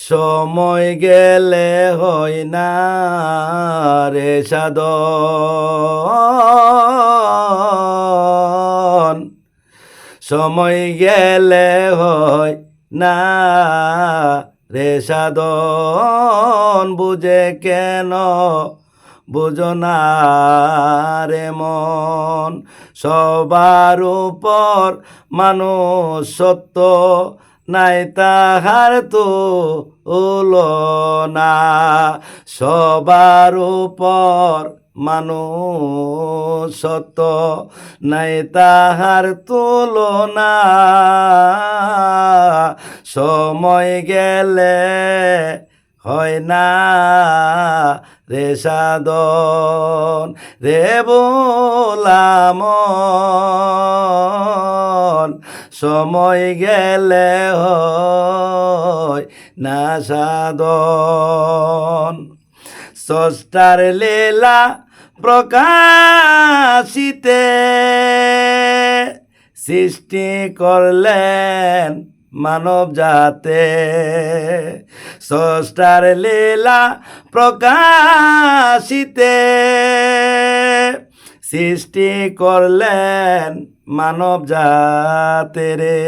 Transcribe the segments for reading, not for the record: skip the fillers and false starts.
সময় গেলে হয় না রে সাধন, সময় গেলে হয় না রে সাধন, বুঝে কেন বুঝো না রে মন। সবার উপর মানুষ সত্য নাই তাহার তুলনা, সবার উপর মানুষ সত্য নাই তাহার তুলনা, সময় গেলে হয় না রে সাধন রে বলাম, সময় গেলে হয় না সাধন। স্রষ্টার লীলা প্রকাশিতে সৃষ্টি করলেন মানব জাতে, স্রষ্টার লীলা প্রকাশিতে সৃষ্টি করলেন মানব জাতে রে।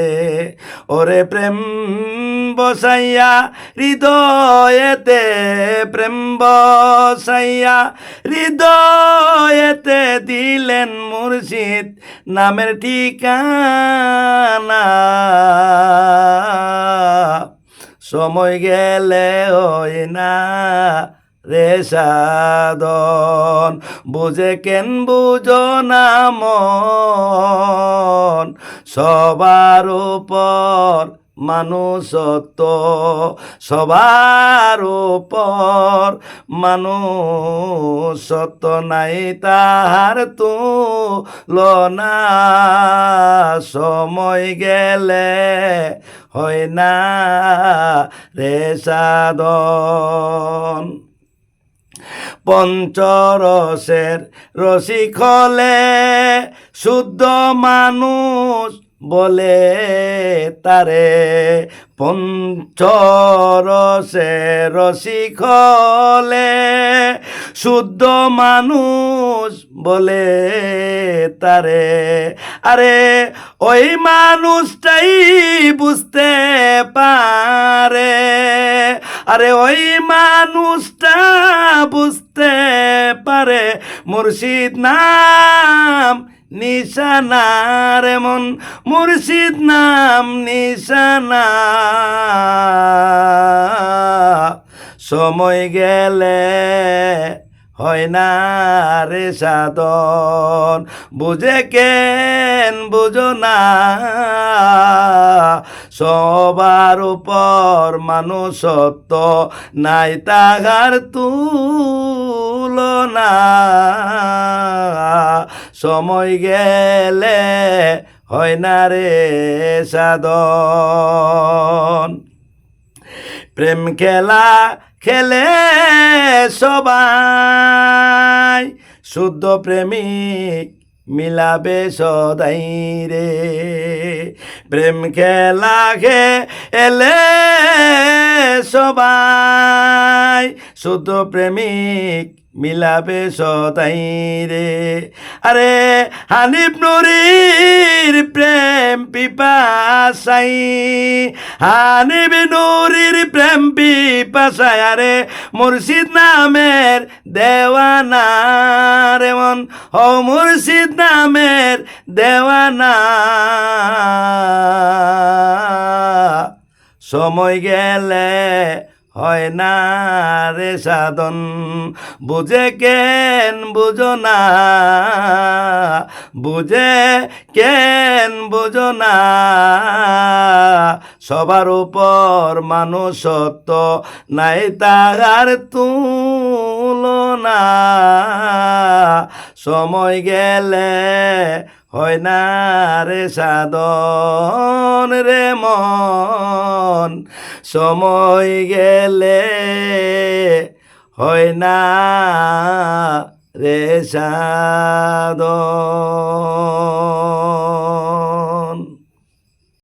ওরে প্রেম বসাইয়া হৃদয়েতে, প্রেম বসাইয়া হৃদয়েতে দিলেন মুর্শিদ নামের ঠিকানা, সময় গেলে হয় না রে সাধন, বুঝে কেন বুঝো না মন। সবার উপর মানুষ সত্য, সবার উপর মানুষ সত্য নাই তাহার তুলনা, সময় গেলে হয় না রে সাধন। পঞ্চরসের রসিক হলে শুদ্ধ মানুষ বলে তারে, পঞ্চরসের রসিক হলে শুদ্ধ মানুষ বলে তারে। আরে ওই মানুষটাই বুঝতে পারে, আরে ওই মানুষটা বুঝতে পারে মুর্শিদ নাম নিশানা রে মন, মুর্শিদ নাম নিশানা, সময় গেলে হয় না রে সাধন, বুঝে কেন বুঝো না, সবার উপর মানুষ সত্য নাই তাহার তুলনা, সময় গেলে হয় না রে সাধন। প্রেম খেলা খেলে সবাই, শুদ্ধ প্রেমিক মিলাবে সদাই রে। প্রেম খেলা খেলে সবাই, শুদ্ধ প্রেমিক মিলাবে সদাই রে। আরে হানিফ নুরির প্রেম পিপাসাই, হানিফ নুরির প্রেম পিপাসাই, আরে মুর্শিদ নামের দেওয়ানা রে মন, ও মুর্শিদ নামের দেওয়ানা, সময় গেলে হয় না রে সাধন, বুঝে কেন বুঝো না, বুঝে কেন বুঝো না, সবার উপর মানুষ সত্য নাই তাহার তুলনা, সময় গেলে হয় না রে সাধন রে মন, সময় গেলে হয় না রে সাধন।